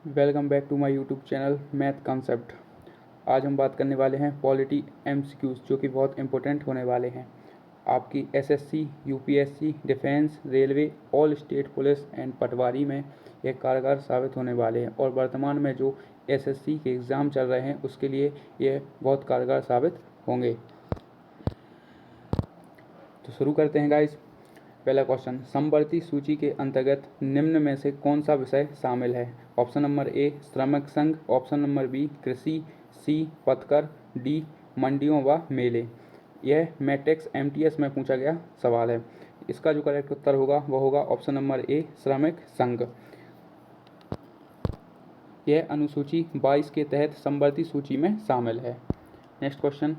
Welcome back to my YouTube channel math concept. आज हम बात करने वाले हैं पॉलिटी एमसीक्यूज जो कि बहुत इंपॉर्टेंट होने वाले हैं। आपकी SSC, UPSC, defence, railway, all state police and patwari में ये कारगर साबित होने वाले हैं और वर्तमान में जो एसएससी के एग्ज़ाम चल रहे हैं उसके लिए ये बहुत कारगर साबित होंगे। तो शुरू करते हैं गाइस। पहला क्वेश्चन, समवर्ती सूची के अंतर्गत निम्न में से कौन सा विषय शामिल है? ऑप्शन नंबर ए श्रमिक संघ, ऑप्शन नंबर बी कृषि, सी पथकर, डी मंडियों व मेले। यह मैट्रिक्स एमटीएस में पूछा गया सवाल है। इसका जो करेक्ट उत्तर होगा वह होगा ऑप्शन नंबर ए श्रमिक संघ। यह अनुसूची 22 के तहत समवर्ती सूची में शामिल है। नेक्स्ट क्वेश्चन,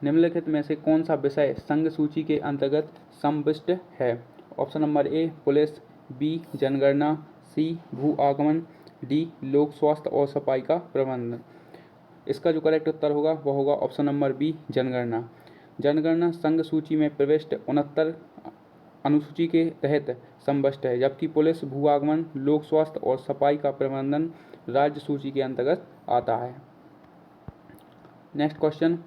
निम्नलिखित में से कौन सा विषय संघ सूची के अंतर्गत समाविष्ट है? Option number A police, B जनगणना, सी भू आगमन, डी लोक स्वास्थ्य और सफाई का प्रबंधन। इसका जो करेक्ट उत्तर होगा वह होगा ऑप्शन नंबर बी जनगणना। जनगणना संघ सूची में प्रविष्ट 69 अनुसूची के तहत समाविष्ट है, जबकि पुलिस, भू आगमन, लोक स्वास्थ्य और सफाई का प्रबंधन राज्य सूची के अंतर्गत आता है। नेक्स्ट क्वेश्चन,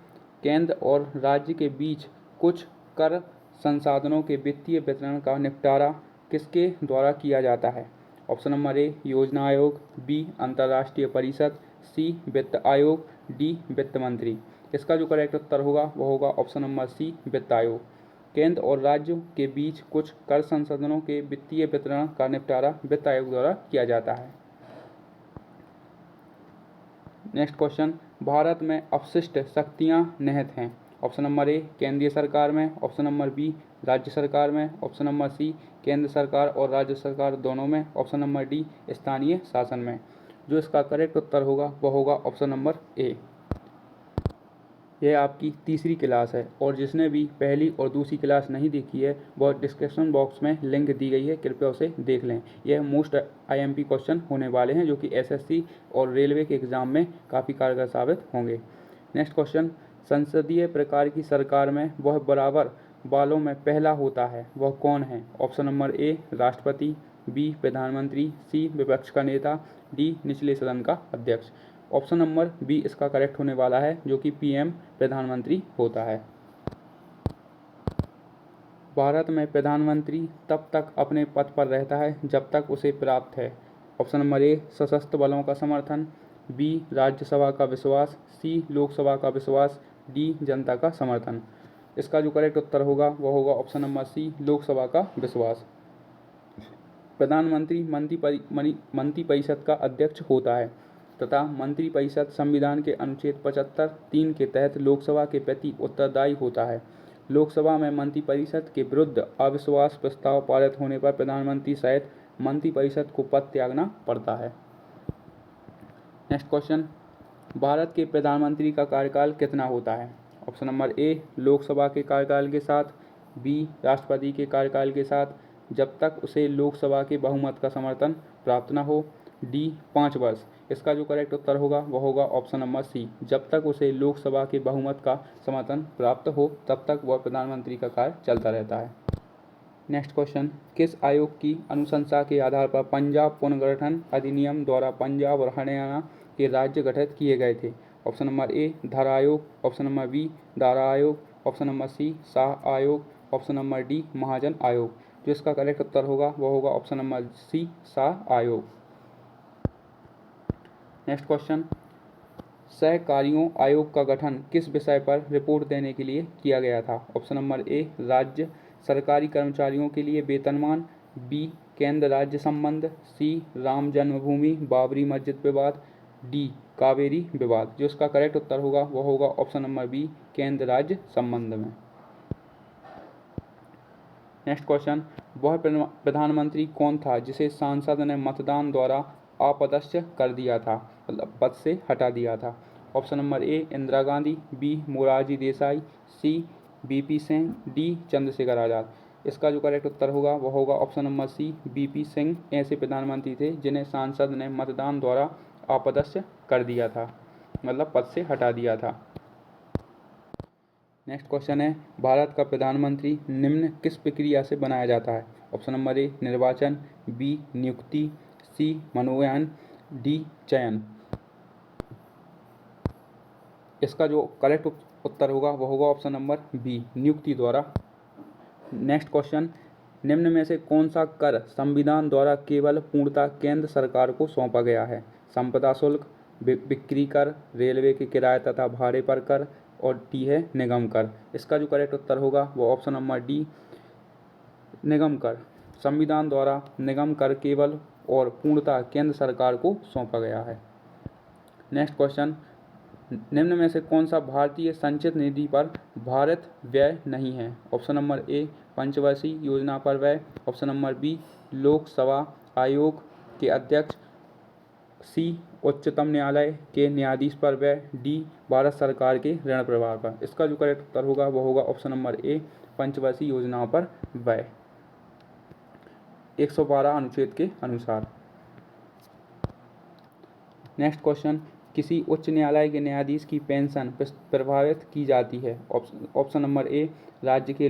केंद्र और राज्य के बीच कुछ कर संसाधनों के वित्तीय वितरण का निपटारा किसके द्वारा किया जाता है? ऑप्शन नंबर ए योजना आयोग, बी अंतर्राष्ट्रीय परिषद, सी वित्त आयोग, डी वित्त मंत्री। इसका जो करेक्ट उत्तर होगा वह होगा ऑप्शन नंबर सी वित्त आयोग। केंद्र और राज्यों के बीच कुछ कर संसाधनों के वित्तीय वितरण का निपटारा वित्त आयोग द्वारा किया जाता है। नेक्स्ट क्वेश्चन, भारत में अपशिष्ट शक्तियाँ निहित हैं। ऑप्शन नंबर ए केंद्रीय सरकार में, ऑप्शन नंबर बी राज्य सरकार में, ऑप्शन नंबर सी केंद्र सरकार और राज्य सरकार दोनों में, ऑप्शन नंबर डी स्थानीय शासन में। जो इसका करेक्ट उत्तर होगा वह होगा ऑप्शन नंबर ए। यह आपकी तीसरी क्लास है और जिसने भी पहली और दूसरी क्लास नहीं देखी है वह डिस्क्रिप्शन बॉक्स में लिंक दी गई है, कृपया उसे देख लें। यह मोस्ट आईएमपी क्वेश्चन होने वाले हैं जो कि एसएससी और रेलवे के एग्ज़ाम में काफ़ी कारगर साबित होंगे। नेक्स्ट क्वेश्चन, संसदीय प्रकार की सरकार में वह बराबर वालों में पहला होता है वह कौन है? ऑप्शन नंबर ए राष्ट्रपति, बी प्रधानमंत्री, सी विपक्ष का नेता, डी निचले सदन का अध्यक्ष। ऑप्शन नंबर बी इसका करेक्ट होने वाला है जो कि पीएम प्रधानमंत्री होता है। भारत में प्रधानमंत्री तब तक अपने पद पर रहता है जब तक उसे प्राप्त है ऑप्शन नंबर ए सशस्त्र बलों का समर्थन, बी राज्यसभा का विश्वास, सी लोकसभा का विश्वास, डी जनता का समर्थन। इसका जो करेक्ट उत्तर होगा वह होगा ऑप्शन नंबर सी लोकसभा का विश्वास। प्रधानमंत्री मंत्रिपरिषद का अध्यक्ष होता है तथा मंत्रिपरिषद संविधान के अनुच्छेद 75(3) के तहत लोकसभा के प्रति उत्तरदायी होता है। लोकसभा में मंत्रिपरिषद के विरुद्ध अविश्वास प्रस्ताव पारित होने पर प्रधानमंत्री सहित मंत्रिपरिषद को पद त्यागना पड़ता है। नेक्स्ट क्वेश्चन, भारत के प्रधानमंत्री का कार्यकाल कितना होता है? ऑप्शन नंबर ए लोकसभा के कार्यकाल के साथ, बी राष्ट्रपति के कार्यकाल के साथ जब तक उसे लोकसभा के बहुमत का समर्थन प्राप्त न हो, डी 5 वर्ष। इसका जो करेक्ट उत्तर होगा वह होगा ऑप्शन नंबर सी जब तक उसे लोकसभा के बहुमत का समर्थन प्राप्त हो तब तक वह प्रधानमंत्री का कार्य चलता रहता है। नेक्स्ट क्वेश्चन, किस आयोग की अनुशंसा के आधार पर पंजाब पुनर्गठन अधिनियम द्वारा पंजाब और हरियाणा के राज्य गठित किए गए थे? ऑप्शन नंबर ए धारा आयोग, ऑप्शन नंबर बी दारा आयोग, ऑप्शन नंबर सी शाह आयोग, ऑप्शन नंबर डी महाजन आयोग। जो इसका करेक्ट उत्तर होगा वह होगा ऑप्शन नंबर सी शाह आयोग। नेक्स्ट क्वेश्चन, सहकारियों आयोग का गठन किस विषय पर रिपोर्ट देने के लिए किया गया था? ऑप्शन नंबर ए राज्य सरकारी कर्मचारियों के लिए वेतनमान, बी केंद्र राज्य संबंध, सी राम जन्मभूमि बाबरी मस्जिद विवाद, डी कावेरी विवाद। जो इसका करेक्ट उत्तर होगा वह होगा ऑप्शन नंबर बी केंद्र राज्य संबंध में। नेक्स्ट क्वेश्चन, वह प्रधानमंत्री कौन था जिसे सांसद ने मतदान द्वारा अपदस्थ कर दिया था, मतलब पद से हटा दिया था? Option number A Indira Gandhi, B Morarji Desai, C VP Singh, D Chandrashekhar Azad. इसका जो करेक्ट उत्तर होगा वह होगा option number C VP Singh. ऐसे प्रधानमंत्री थे जिन्हें सांसद ने मतदान द्वारा अपदस्थ कर दिया था, मतलब पद से हटा दिया था। नेक्स्ट क्वेश्चन है, भारत का प्रधानमंत्री निम्न किस प्रक्रिया से बनाया जाता है? ऑप्शन नंबर ए निर्वाचन, बी नियुक्ति, सी मनोनयन, डी चयन। इसका जो करेक्ट उत्तर होगा वह होगा ऑप्शन नंबर बी, नियुक्ति द्वारा। नेक्स्ट क्वेश्चन, निम्न में से कौन सा कर संविधान द्वारा केवल पूर्णतः केंद्र सरकार को सौंपा गया है? संपदा शुल्क, बिक्री कर, रेलवे के किराए तथा भाड़े पर कर और डी है निगम कर। इसका जो करेक्ट उत्तर होगा वो ऑप्शन नंबर डी, निगम कर। संविधान द्वारा निगम कर केवल और पूर्णतः केंद्र सरकार को सौंपा गया है। नेक्स्ट क्वेश्चन, निम्न में से कौन सा भारतीय संचित निधि पर भारित व्यय नहीं है? ऑप्शन नंबर ए, पंचवर्षीय योजना पर व्यय। ऑप्शन नंबर बी, लोकसभा आयोग के अध्यक्ष। सी, उच्चतम न्यायालय के न्यायाधीश पर व्यय। डी, भारत सरकार के ऋण प्रभार पर। इसका जो करेक्ट उत्तर होगा वो होगा ऑप्शन नंबर ए, पंचवर्षीय योजनाओं पर व्यय 112 अनुच्छेद के अनुसार। नेक्स्ट क्वेश्चन, किसी उच्च न्यायालय के न्यायाधीश की पेंशन प्रभावित की जाती है? ऑप्शन नंबर ए, राज्य के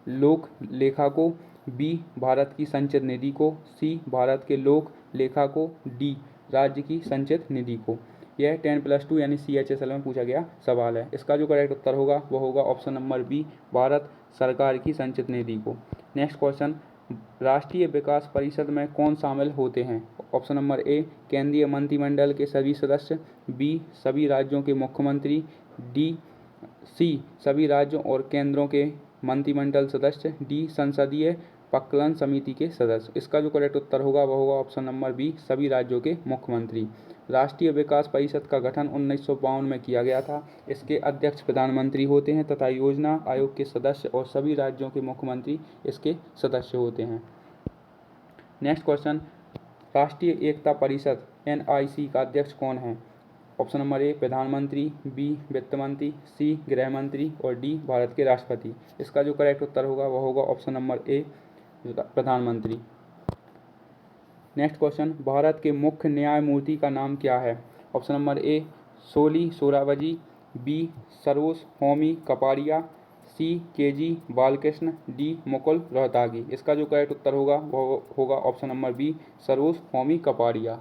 लोक लेखा को। बी, भारत की संचित निधि को। सी, भारत के लोक लेखा को। डी, राज्य की संचित निधि को। यह 10+2 यानी CHSL में पूछा गया सवाल है। इसका जो करेक्ट उत्तर होगा वह होगा ऑप्शन नंबर बी, भारत सरकार की संचित निधि को। नेक्स्ट क्वेश्चन, राष्ट्रीय विकास परिषद में कौन शामिल होते हैं? ऑप्शन नंबर ए, केंद्रीय मंत्रिमंडल के सभी सदस्य। बी, सभी राज्यों के मुख्यमंत्री। सी, सभी राज्यों और केंद्रों के मंत्रिमंडल सदस्य। डी, संसदीय प्राक्कलन समिति के सदस्य। इसका जो करेक्ट उत्तर होगा वह होगा ऑप्शन नंबर बी, सभी राज्यों के मुख्यमंत्री। राष्ट्रीय विकास परिषद का गठन 1952 में किया गया था। इसके अध्यक्ष प्रधानमंत्री होते हैं तथा योजना आयोग के सदस्य और सभी राज्यों के मुख्यमंत्री इसके सदस्य होते हैं। नेक्स्ट क्वेश्चन, राष्ट्रीय एकता परिषद NIC का अध्यक्ष कौन है? ऑप्शन नंबर ए, प्रधानमंत्री। बी, वित्त मंत्री। सी, गृह मंत्री और डी, भारत के राष्ट्रपति। इसका जो करेक्ट उत्तर होगा वह होगा ऑप्शन नंबर ए, प्रधानमंत्री। नेक्स्ट क्वेश्चन, भारत के मुख्य न्यायमूर्ति का नाम क्या है? Option number A, Soli Sorabjee. B, Saroj Homi Kapadia. C, KG Balakrishna. D, Mukul Rohatgi. इसका जो करेक्ट उत्तर होगा वह होगा option number B, Saroj Homi Kapadia.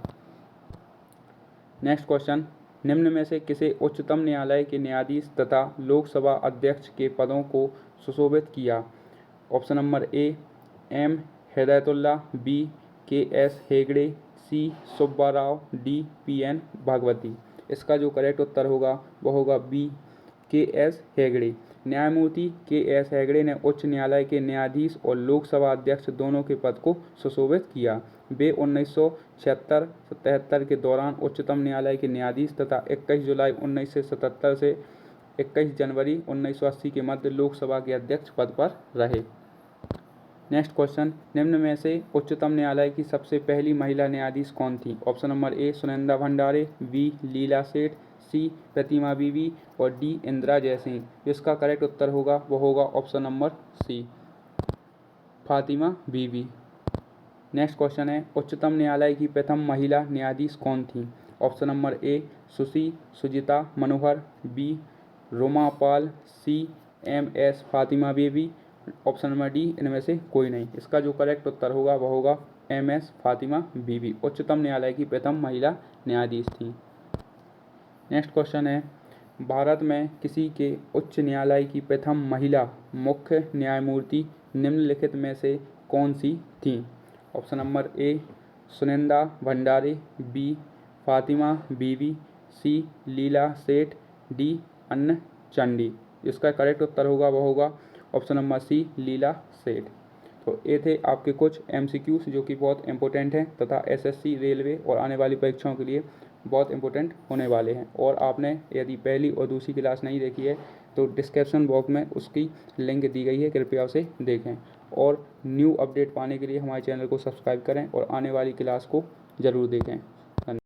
Next question, निम्न में से किसे उच्चतम न्यायालय के न्यायाधीश तथा लोकसभा अध्यक्ष के पदों को सुशोभित किया? Option number A, M Hidayatullah. B, KS Hegde. C, Subba Rao. D, PN Bhagwati. इसका जो करेक्ट उत्तर होगा वह होगा बी, KS हेगड़े। न्यायमूर्ति KS हेगड़े ने उच्च न्यायालय के न्यायाधीश और लोकसभा अध्यक्ष दोनों के पद को सुशोभित किया। वे 1976-77 के दौरान उच्चतम न्यायालय के न्यायाधीश तथा 21 जुलाई 1977 से 21 जनवरी 1980 के मध्य लोकसभा के अध्यक्ष पद पर रहे। नेक्स्ट क्वेश्चन, निम्न में से उच्चतम न्यायालय की सबसे पहली महिला न्यायाधीश कौन थी? ऑप्शन नंबर ए, सुनंदा भंडारे। बी, लीला सेठ। सी, प्रतिमा बीवी और डी, इंदिरा जयसिंह। जिसका करेक्ट उत्तर होगा वो होगा ऑप्शन नंबर सी, फातिमा बीवी। नेक्स्ट क्वेश्चन है, उच्चतम न्यायालय की प्रथम महिला न्यायाधीश कौन थी? Option number A, Sujata Manohar. B, Ruma Pal. C, MS Fathima Beevi. Option number D, इनमें से कोई नहीं। इसका जो करेक्ट उत्तर होगा वह होगा MS फातिमा बीवी उच्चतम न्यायालय की प्रथम महिला न्यायाधीश थी। नेक्स्ट क्वेश्चन है, भारत में किसी के उच्च न्यायालय की प्रथम महिला मुख्य न्यायमूर्ति निम्नलिखित में से कौन सी थी? ऑप्शन नंबर ए, सुनंदा भंडारे। बी, फातिमा बीवी। सी, लीला सेठ। डी, अन्ना चंडी। इसका करेक्ट उत्तर होगा वह होगा ऑप्शन नंबर सी, लीला सेठ। तो ये थे आपके कुछ MCQs जो कि बहुत इंपॉर्टेंट हैं तथा SSC, रेलवे और आने वाली परीक्षाओं के लिए बहुत इंपॉर्टेंट होने वाले हैं। और आपने यदि पहली और दूसरी क्लास नहीं देखी है तो डिस्क्रिप्शन बॉक्स में उसकी लिंक दी गई है, कृपया उसे देखें। और न्यू अपडेट पाने के लिए हमारे चैनल को सब्सक्राइब करें और आने वाली क्लास को ज़रूर देखें।